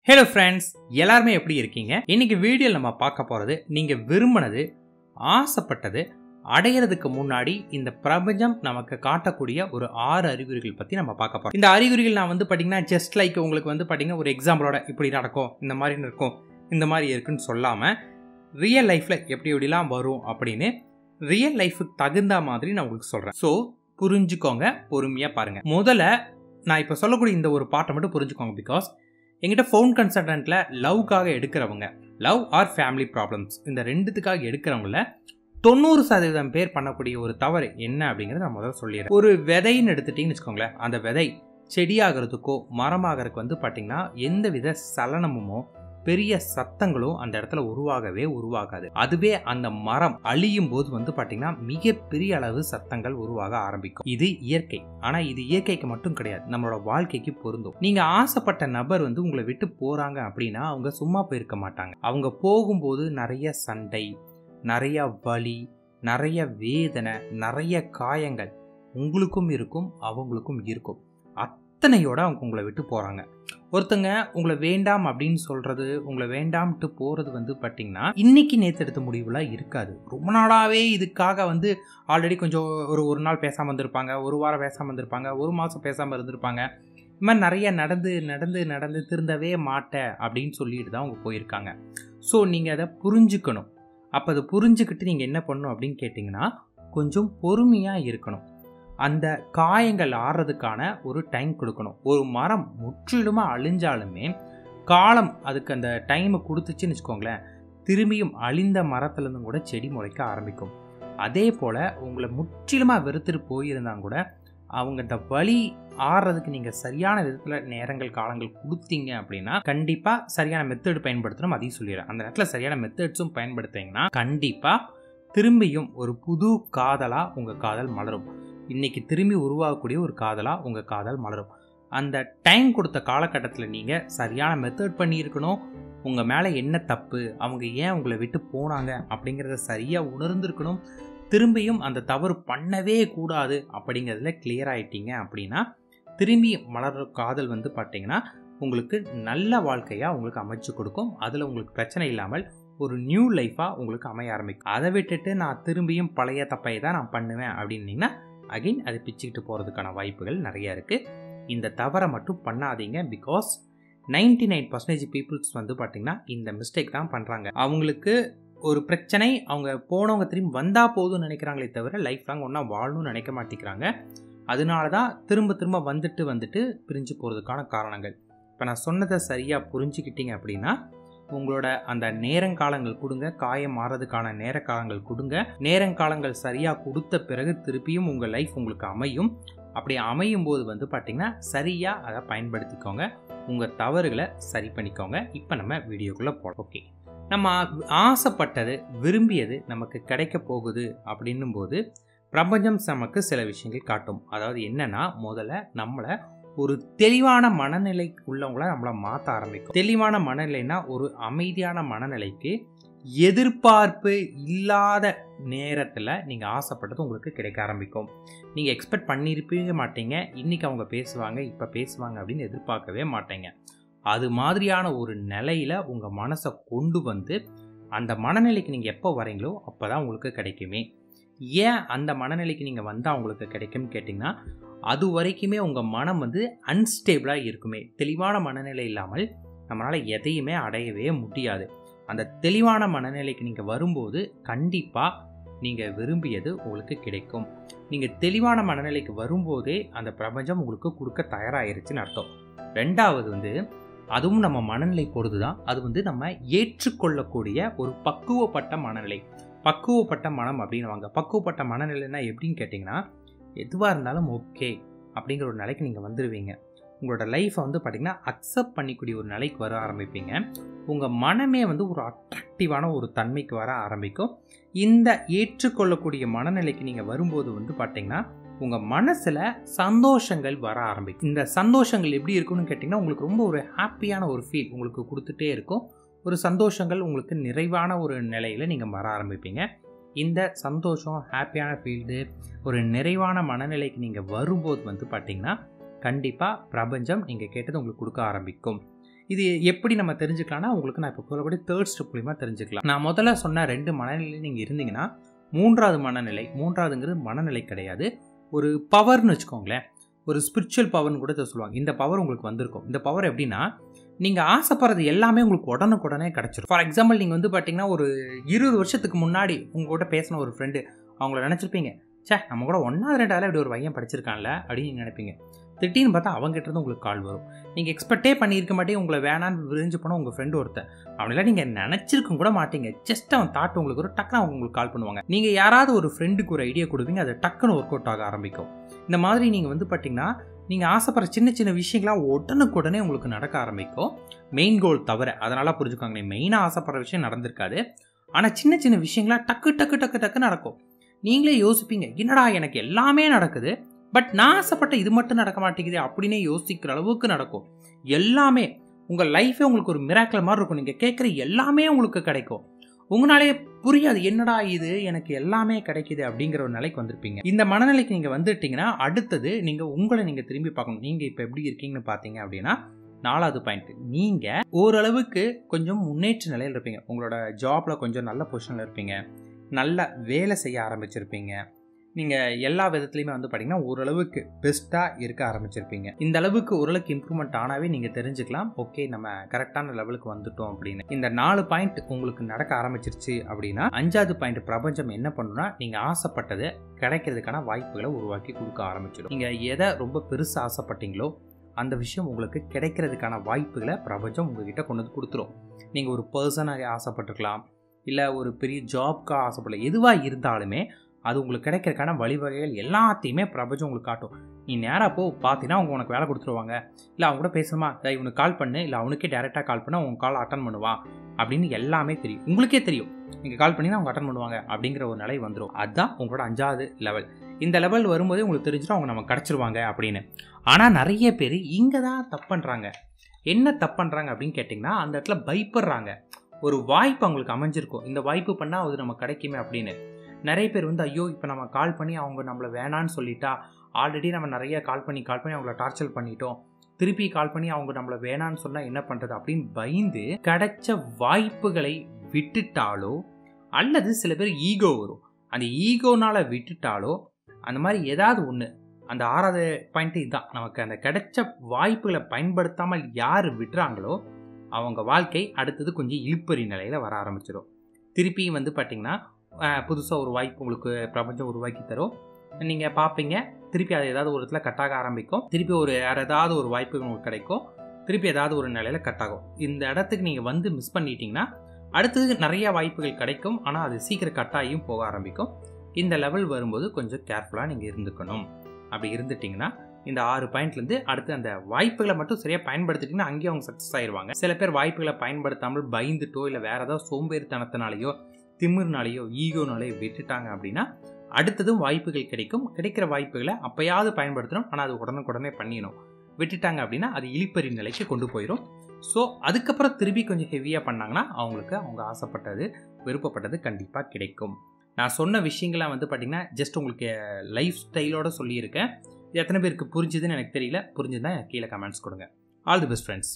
Hello friends, எல்லாருமே எப்படி இருக்கீங்க? இன்னைக்கு வீடியோவில் நம்ம பார்க்க போகிறது, நீங்கள் விரும்பினது, ஆசைப்பட்டது அடையிறதுக்கு முன்னாடி இந்த பிரபஞ்சம் நமக்கு காட்டக்கூடிய ஒரு 6 அறிகுறிகள் பற்றி நம்ம பார்க்க போகிறோம். இந்த அறிகுறிகள் நான் பார்த்தீங்கன்னா ஜஸ்ட் லைக் உங்களுக்கு பார்த்தீங்கன்னா ஒரு எக்ஸாம்பிளோட இப்படி நடக்கும், இந்த மாதிரி இருக்கும், இந்த மாதிரி இருக்குன்னு சொல்லாமல் ரியல் லைஃப்பில் எப்படி எப்படிலாம் வரும் அப்படின்னு ரியல் லைஃபுக்கு தகுந்த மாதிரி நான் உங்களுக்கு சொல்கிறேன். ஸோ புரிஞ்சுக்கோங்க, பொறுமையாக பாருங்கள். முதல்ல நான் இப்போ சொல்லக்கூடிய இந்த ஒரு பாட்டை மட்டும் புரிஞ்சுக்கோங்க. பிகாஸ் எங்கிட்ட ஃபோன் கன்சல்டன்ட்ல லவ்க்காக எடுக்கிறவங்க, லவ் ஆர் ஃபேமிலி ப்ராப்ளம்ஸ், இந்த ரெண்டுத்துக்காக எடுக்கிறவங்கள 90% பேர் பண்ணக்கூடிய ஒரு தவறு என்ன அப்படிங்கிறத நான் முதல்ல சொல்லிடுறேன். ஒரு விதைன்னு எடுத்துட்டிங்கன்னு வச்சுக்கோங்களேன், அந்த விதை செடியாகிறதுக்கோ மரமாகிறதுக்கு பார்த்தீங்கன்னா எந்த வித சலனமுமோ பெரிய சத்தங்களும் அந்த இடத்துல உருவாகாது. அதுவே அந்த மரம் அழியும் போது பார்த்தீங்கன்னா மிகப்பெரிய அளவு சத்தங்கள் உருவாக ஆரம்பிக்கும். இது இயற்கை. ஆனா இது இயற்கைக்கு மட்டும் கிடையாது, நம்மளோட வாழ்க்கைக்கு பொருந்தும். நீங்க ஆசைப்பட்ட நபர் உங்களை விட்டு போறாங்க அப்படின்னா அவங்க சும்மா போயிருக்க மாட்டாங்க. அவங்க போகும்போது நிறைய சண்டை, நிறைய வலி, நிறைய வேதனை, நிறைய காயங்கள் உங்களுக்கும் இருக்கும், அவங்களுக்கும் இருக்கும். அத்தனையோட அவங்க உங்களை விட்டு போறாங்க. ஒருத்தங்க உங்களை வேண்டாம் அப்படின்னு சொல்றது, உங்களை வேண்டாம்ட்டு போறது பார்த்தீங்கன்னா இன்னைக்கு நேற்று எடுத்த முடிவுலாம் இருக்காது. ரொம்ப நாளாவே இதுக்காக ஆல்ரெடி கொஞ்சம் ஒரு நாள் பேசாமல் இருந்திருப்பாங்க, ஒரு வாரம் பேசாமல் இருந்திருப்பாங்க, ஒரு மாதம் பேசாமல் இருந்திருப்பாங்க. இது மாதிரி நிறைய நடந்து திருந்தவே மாட்டேன் அப்படின்னு சொல்லிட்டு தான் அவங்க போயிருக்காங்க. ஸோ நீங்கள் அதை புரிஞ்சுக்கணும். அப்போ அதை புரிஞ்சுக்கிட்டு நீங்கள் என்ன பண்ணணும் அப்படின்னு கேட்டிங்கன்னா, கொஞ்சம் பொறுமையாக இருக்கணும். அந்த காயங்கள் ஆறுறதுக்கான ஒரு டைம் கொடுக்கணும். ஒரு மரம் முற்றிலுமாக அழிஞ்சாலுமே காலம் அதுக்கு அந்த டைமை கொடுத்துச்சுன்னு வச்சுக்கோங்களேன், திரும்பியும் அழிந்த மரத்துலேருந்து கூட செடி முளைக்க ஆரம்பிக்கும். அதே போல் உங்களை முற்றிலுமாக வெறுத்துட்டு போயிருந்தாங்க கூட அவங்க இந்த வலி ஆறுறதுக்கு நீங்கள் சரியான விதத்தில் நேரங்கள் காலங்கள் கொடுத்தீங்க அப்படின்னா கண்டிப்பாக சரியான மெத்தட் பயன்படுத்தணும். அதையும் சொல்லிடுறேன். அந்த நேரத்தில் சரியான மெத்தட்ஸும் பயன்படுத்திங்கன்னா கண்டிப்பாக திரும்பியும் ஒரு புது காதலாக உங்கள் காதல் மலரும். இன்னைக்கு திரும்பி உருவாகக்கூடிய ஒரு காதலாக உங்கள் காதல் மலரும். அந்த டைம் கொடுத்த காலகட்டத்தில் நீங்கள் சரியான மெத்தட் பண்ணியிருக்கணும். உங்கள் மேலே என்ன தப்பு, அவங்க ஏன் உங்களை விட்டு போனாங்க அப்படிங்கிறத சரியாக உணர்ந்துருக்கணும். திரும்பியும் அந்த தவறு பண்ணவே கூடாது அப்படிங்கிறதுல கிளியர் ஆகிட்டீங்க அப்படின்னா திரும்பி மலர்ற காதல் பார்த்தீங்கன்னா உங்களுக்கு நல்ல வாழ்க்கையாக உங்களுக்கு அமைச்சு கொடுக்கும். அதில் உங்களுக்கு பிரச்சனை இல்லாமல் ஒரு நியூ லைஃபாக உங்களுக்கு அமைய ஆரம்பிக்கும். அதை விட்டுட்டு நான் திரும்பியும் பழைய தப்பை தான் நான் பண்ணுவேன் அப்படின்னீங்கன்னா அகைன் அது பிச்சுக்கிட்டு போகிறதுக்கான வாய்ப்புகள் நிறைய இருக்குது. இந்த தவறை மட்டும் பண்ணாதீங்க. பிகாஸ் 99% பீப்புள்ஸ் பார்த்தீங்கன்னா இந்த மிஸ்டேக் தான் பண்ணுறாங்க. அவங்களுக்கு ஒரு பிரச்சனை, அவங்க போனவங்க திரும்பி வந்தால் போதும்னு நினைக்கிறாங்களே தவிர லைஃப் லாங் ஒன்றா வாழணும்னு நினைக்க மாட்டேங்கிறாங்க. அதனால தான் திரும்ப வந்துட்டு பிரிஞ்சு போகிறதுக்கான காரணங்கள். இப்போ நான் சொன்னதை சரியாக புரிஞ்சுக்கிட்டீங்க அப்படின்னா உங்களோட அந்த நேரங்காலங்கள் கொடுங்க, காயம் மாறதுக்கான நேரக்காலங்கள் கொடுங்க. நேரங்காலங்கள் சரியாக கொடுத்த பிறகு திருப்பியும் உங்கள் லைஃப் உங்களுக்கு அமையும். அப்படி அமையும் போது பார்த்தீங்கன்னா சரியாக அதை பயன்படுத்திக்கோங்க. உங்கள் தவறுகளை சரி பண்ணிக்கோங்க. இப்போ நம்ம வீடியோக்குள்ளே போகிறோம். ஓகே, நம்ம ஆசைப்பட்டது, விரும்பியது நமக்கு கிடைக்க போகுது அப்படின்னும் போது பிரபஞ்சம் நமக்கு சில விஷயங்கள் காட்டும். அதாவது என்னன்னா, முதல்ல நம்மளை ஒரு தெளிவான மனநிலை உள்ளவங்கள நம்மளை மாற்ற ஆரம்பிக்கும். தெளிவான மனநிலைனா ஒரு அமைதியான மனநிலைக்கு எதிர்பார்ப்பு இல்லாத நேரத்தில் நீங்கள் ஆசைப்பட்டது உங்களுக்கு கிடைக்க ஆரம்பிக்கும். நீங்கள் எக்ஸ்பெக்ட் பண்ணியிருப்பவே மாட்டீங்க. இன்றைக்கி அவங்க பேசுவாங்க, இப்போ பேசுவாங்க அப்படின்னு எதிர்பார்க்கவே மாட்டீங்க. அது மாதிரியான ஒரு நிலையில் உங்கள் மனசை கொண்டு அந்த மனநிலைக்கு நீங்கள் எப்போ வரீங்களோ அப்போ தான் உங்களுக்கு கிடைக்குமே. ஏன் அந்த மனநிலைக்கு நீங்கள் வந்தால் உங்களுக்கு கிடைக்கும்னு கேட்டிங்கன்னா, அது வரைக்குமே உங்கள் மனம் அன்ஸ்டேபிளாக இருக்குமே. தெளிவான மனநிலை இல்லாமல் நம்மளால் எதையுமே அடையவே முடியாது. அந்த தெளிவான மனநிலைக்கு நீங்கள் வரும்போது கண்டிப்பாக நீங்கள் விரும்பியது உங்களுக்கு கிடைக்கும். நீங்கள் தெளிவான மனநிலைக்கு வரும்போதே அந்த பிரபஞ்சம் உங்களுக்கு கொடுக்க தயாராகிருச்சுன்னு அர்த்தம். ரெண்டாவது அதுவும் நம்ம மனநிலை பொறுத்து தான். அது நம்ம ஏற்றுக்கொள்ளக்கூடிய ஒரு பக்குவப்பட்ட மனநிலை. பக்குவப்பட்ட மனம் அப்படின்னு பக்குவப்பட்ட மனநிலைன்னா எப்படின்னு கேட்டிங்கன்னா, எதுவாக இருந்தாலும் ஓகே அப்படிங்கிற ஒரு நிலைக்கு நீங்கள் வந்துடுவீங்க. உங்களோட லைஃப்பை பார்த்திங்கன்னா அக்செப்ட் பண்ணிக்கூடிய ஒரு நிலைக்கு வர ஆரம்பிப்பீங்க. உங்கள் மனமே ஒரு அட்ராக்டிவான ஒரு தன்மைக்கு வர ஆரம்பிக்கும். இந்த ஏற்றுக்கொள்ளக்கூடிய மனநிலைக்கு நீங்கள் வரும்போது பார்த்திங்கன்னா உங்கள் மனசில் சந்தோஷங்கள் வர ஆரம்பிக்கும். இந்த சந்தோஷங்கள் எப்படி இருக்குன்னு கேட்டிங்கன்னா, உங்களுக்கு ரொம்ப ஒரு ஹாப்பியான ஒரு ஃபீல் உங்களுக்கு கொடுத்துட்டே இருக்கும். ஒரு சந்தோஷங்கள் உங்களுக்கு நிறைவான ஒரு நிலையில் நீங்கள் வர ஆரம்பிப்பீங்க. இந்த சந்தோஷம், ஹாப்பியான ஃபீல்டு, ஒரு நிறைவான மனநிலைக்கு நீங்கள் வரும்போது பார்த்தீங்கன்னா கண்டிப்பாக பிரபஞ்சம் நீங்கள் கேட்டது உங்களுக்கு கொடுக்க ஆரம்பிக்கும். இது எப்படி நம்ம தெரிஞ்சுக்கலாம்னா உங்களுக்கு நான் இப்போ சொல்லக்கூடிய தேர்ட் ஸ்டெப் மூலிமா தெரிஞ்சுக்கலாம். நான் முதல்ல சொன்ன 2 மனநிலை நீங்கள் இருந்தீங்கன்னா 3வது மனநிலை, 3வதுங்கிறது மனநிலை கிடையாது, ஒரு பவர்னு வச்சுக்கோங்களேன், ஒரு ஸ்பிரிச்சுவல் பவர்னு கூட சொல்லுவாங்க. இந்த பவர் உங்களுக்கு வந்திருக்கும். இந்த பவர் எப்படின்னா நீங்கள் ஆசைப்படுறது எல்லாமே உங்களுக்கு உடனுக்குடனே கிடச்சிரும். ஃபார் எக்ஸாம்பிள் நீங்கள் வந்து பார்த்தீங்கன்னா ஒரு 20 வருஷத்துக்கு முன்னாடி உங்கள்கிட்ட பேசின ஒரு ஃப்ரெண்டு, அவங்கள நினச்சிருப்பீங்க, சே நம்ம கூட 1வது 2வது இப்படி ஒரு பையன் படிச்சிருக்கான்ல அப்படின்னு நினைப்பீங்க. திடீர்னு பார்த்தா அவங்ககிட்ட இருந்து உங்களுக்கு கால் வரும். நீங்கள் எக்ஸ்பெக்டே பண்ணியிருக்க மாட்டே, உங்களை வேணான்னு விரிஞ்சு போனால் உங்கள் ஃப்ரெண்டு ஒருத்தன், அவனெல்லாம் நீங்கள் நினச்சிருக்கும் கூட மாட்டீங்க. ஜஸ்ட் அவன் தாட் உங்களுக்கு ஒரு டக்குன்னு அவங்க உங்களுக்கு கால் பண்ணுவாங்க. நீங்கள் யாராவது ஒரு ஃப்ரெண்டுக்கு ஒரு ஐடியா கொடுப்பீங்க, அது டக்குன்னு ஒர்க் அவுட் ஆக ஆரம்பிக்கும். இந்த மாதிரி நீங்கள் வந்து பார்த்தீங்கன்னா நீங்கள் ஆசைப்படுற சின்ன சின்ன விஷயங்களாம் உடனுக்குடனே உங்களுக்கு நடக்க ஆரம்பிக்கும், மெயின் கோல் தவிர. அதனால் புரிஞ்சுக்காங்க, நீ மெயினாக ஆசைப்படுற விஷயம் நடந்திருக்காது, ஆனால் சின்ன சின்ன விஷயங்களாம் டக்கு டக்கு டக்கு டக்கு நடக்கும். நீங்களே யோசிப்பீங்க, என்னடா எனக்கு எல்லாமே நடக்குது, பட் நான் ஆசைப்பட்ட இது மட்டும் நடக்க மாட்டேங்குது அப்படின்னே யோசிக்கிற அளவுக்கு நடக்கும். எல்லாமே உங்கள் லைஃபே உங்களுக்கு ஒரு மிராக்கிள் மாதிரி இருக்கும். நீங்கள் கேட்குற எல்லாமே உங்களுக்கு கிடைக்கும். உங்களாலே புரியாது, என்னடா இது எனக்கு எல்லாமே கிடைக்குது அப்படிங்கிற ஒரு நிலைக்கு வந்திருப்பீங்க. இந்த மனநிலைக்கு நீங்கள் வந்துட்டீங்கன்னா அடுத்தது உங்களை நீங்கள் திரும்பி பார்க்கணும். நீங்கள் இப்போ எப்படி இருக்கீங்கன்னு பார்த்தீங்க அப்படின்னா 4வது பாயிண்ட், நீங்கள் ஓரளவுக்கு கொஞ்சம் முன்னேற்ற நிலையில் இருப்பீங்க. உங்களோட ஜாபில் கொஞ்சம் நல்ல பொசிஷனில் இருப்பீங்க, நல்ல வேலை செய்ய ஆரம்பிச்சிருப்பீங்க. நீங்கள் எல்லா விதத்துலையுமே வந்து பார்த்தீங்கன்னா ஓரளவுக்கு பெஸ்ட்டாக இருக்க ஆரம்பிச்சிருப்பீங்க. இந்த அளவுக்கு ஓரளவுக்கு இம்ப்ரூவ்மெண்ட் ஆனாவே நீங்கள் தெரிஞ்சுக்கலாம், ஓகே நம்ம கரெக்டான லெவலுக்கு வந்துட்டோம் அப்படின்னு. இந்த 4 பாயிண்ட் உங்களுக்கு நடக்க ஆரம்பிச்சிருச்சு அப்படின்னா 5வது பாயிண்ட், பிரபஞ்சம் என்ன பண்ணுன்னா நீங்கள் ஆசைப்பட்டதை கிடைக்கிறதுக்கான வாய்ப்புகளை உருவாக்கி கொடுக்க ஆரம்பிச்சிடும். நீங்கள் எதை ரொம்ப பெருசாக ஆசைப்பட்டீங்களோ அந்த விஷயம் உங்களுக்கு கிடைக்கிறதுக்கான வாய்ப்புகளை பிரபஞ்சம் உங்ககிட்ட கொண்டு வந்து கொடுத்துரும். நீங்கள் ஒரு பர்சனாக ஆசைப்பட்டுருக்கலாம், இல்லை ஒரு பெரிய ஜாப்க்காக ஆசைப்படலாம், எதுவாக இருந்தாலுமே அது உங்களுக்கு கிடைக்கிறதுக்கான வழிவகைகள் எல்லாத்தையுமே பிரபஞ்சம் உங்களுக்கு காட்டும். நீ நேராக போ, பார்த்தீங்கன்னா அவங்க உனக்கு வேலை கொடுத்துருவாங்க, இல்லை அவங்க கூட பேசணுமா, இவனுக்கு கால் பண்ணு, இல்லை அவனுக்கே டேரெக்டாக கால் பண்ண அவங்க கால் அட்டன் பண்ணுவான் அப்படின்னு எல்லாமே தெரியும். உங்களுக்கே தெரியும், நீங்கள் கால் பண்ணினா அவங்க அட்டன் பண்ணுவாங்க அப்படிங்கிற ஒரு நிலை வந்துடும். அதுதான் உங்களோட 5வது லெவல். இந்த லெவல் வரும்போதே உங்களுக்கு தெரிஞ்சிடும் அவங்க நம்ம கிடச்சிருவாங்க அப்படின்னு. ஆனால் நிறைய பேர் இங்கே தான் தப்பு பண்ணுறாங்க. என்ன தப்பு பண்ணுறாங்க அப்படின்னு கேட்டிங்கன்னா, அந்த இடத்துல பயப்படுறாங்க. ஒரு வாய்ப்பு அவங்களுக்கு அமைஞ்சிருக்கும், இந்த வாய்ப்பு பண்ணால் அது நம்ம கிடைக்குமே அப்படின்னு. நிறைய பேர் வந்து ஐயோ இப்போ நம்ம கால் பண்ணி அவங்க நம்மளை வேணான்னு சொல்லிட்டா, ஆல்ரெடி நம்ம நிறைய கால் பண்ணி அவங்கள டார்ச்சர் பண்ணிட்டோம், திருப்பி கால் பண்ணி அவங்க நம்மளை வேணான்னு சொன்னால் என்ன பண்ணுறது அப்படின்னு பயந்து கிடைச்ச வாய்ப்புகளை விட்டுட்டாலோ, அல்லது சில பேர் ஈகோ வரும், அந்த ஈகோனால் விட்டுட்டாலோ, அந்த மாதிரி ஏதாவது ஒன்று. அந்த 6வது பாயிண்ட் இதுதான், நமக்கு அந்த கிடைச்ச வாய்ப்புகளை பயன்படுத்தாமல் யார் விட்டுறாங்களோ அவங்க வாழ்க்கை அடுத்தது கொஞ்சம் இழுப்பறி நிலையில் வர ஆரம்பிச்சிடும். திருப்பியும் வந்து பார்த்திங்கன்னா புதுசாக ஒரு வாய்ப்பு உங்களுக்கு பிரபஞ்சம் உருவாக்கி தரும். நீங்கள் பார்ப்பீங்க, திருப்பி அது ஏதாவது ஒரு இடத்துல கட்டாக ஆரம்பிக்கும், திருப்பி ஏதாவது ஒரு வாய்ப்பு உங்களுக்கு கிடைக்கும், திருப்பி ஏதாவது ஒரு நிலையில் கட்டாகும். இந்த இடத்துக்கு நீங்கள் வந்து மிஸ் பண்ணிட்டீங்கன்னா அடுத்தது நிறைய வாய்ப்புகள் கிடைக்கும், ஆனால் அது சீக்கிரம் கட்டாயும் போக ஆரம்பிக்கும். இந்த லெவல் வரும்போது கொஞ்சம் கேர்ஃபுல்லாக நீங்கள் இருந்துக்கணும். அப்படி இருந்துட்டிங்கன்னா இந்த 6 பாயிண்ட்லேருந்து அடுத்து அந்த வாய்ப்புகளை மட்டும் சரியாக பயன்படுத்திட்டிங்கன்னா அங்கேயே அவங்க சக்ஸஸ் ஆயிடுவாங்க. சில பேர் வாய்ப்புகளை பயன்படுத்தாமல் பயந்துட்டோ இல்லை வேறு ஏதாவது சோம்பேறித்தனத்தினாலேயோ திமிர்னாலேயோ ஈகோனாலேயோ விட்டுட்டாங்க அப்படின்னா அடுத்ததும் வாய்ப்புகள் கிடைக்கும். கிடைக்கிற வாய்ப்புகளை அப்போயாவது பயன்படுத்தணும், ஆனால் அது உடனுக்குடனே பண்ணிடணும். விட்டுட்டாங்க அப்படின்னா அது இழிப்பறி நிலைக்கு கொண்டு போயிடும். ஸோ அதுக்கப்புறம் திருப்பி கொஞ்சம் ஹெவியாக பண்ணாங்கன்னா அவங்களுக்கு அவங்க ஆசைப்பட்டது விருப்பப்பட்டது கண்டிப்பாக கிடைக்கும். நான் சொன்ன விஷயங்கள்லாம் வந்து பார்த்திங்கன்னா ஜஸ்ட் உங்களுக்கு லைஃப் ஸ்டைலோடு சொல்லியிருக்கேன். இது எத்தனை பேருக்கு புரிஞ்சுதுன்னு எனக்கு தெரியல. புரிஞ்சுதான் கீழே கமெண்ட்ஸ் கொடுங்க. All the best friends.